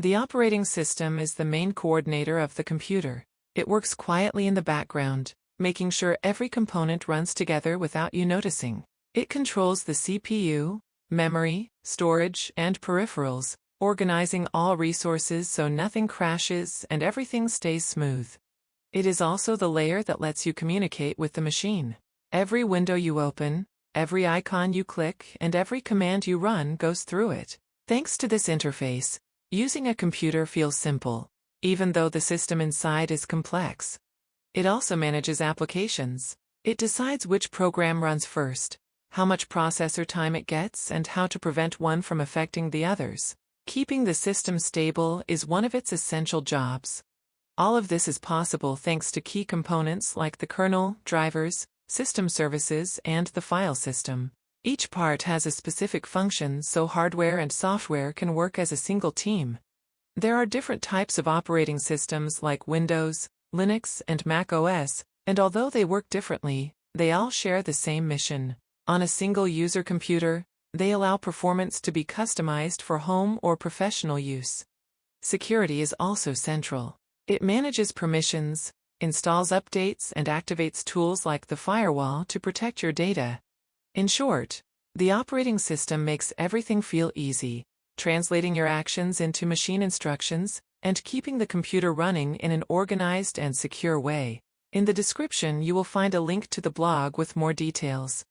The operating system is the main coordinator of the computer. It works quietly in the background, making sure every component runs together without you noticing. It controls the CPU, memory, storage, and peripherals, organizing all resources so nothing crashes and everything stays smooth. It is also the layer that lets you communicate with the machine. Every window you open, every icon you click, and every command you run goes through it. Thanks to this interface, using a computer feels simple, even though the system inside is complex. It also manages applications. It decides which program runs first, how much processor time it gets, and how to prevent one from affecting the others. Keeping the system stable is one of its essential jobs. All of this is possible thanks to key components like the kernel, drivers, system services, and the file system. Each part has a specific function so hardware and software can work as a single team. There are different types of operating systems like Windows, Linux, and macOS, and although they work differently, they all share the same mission. On a single user computer, they allow performance to be customized for home or professional use. Security is also central. It manages permissions, installs updates, and activates tools like the firewall to protect your data. In short, the operating system makes everything feel easy, translating your actions into machine instructions, and keeping the computer running in an organized and secure way. In the description you will find a link to the blog with more details.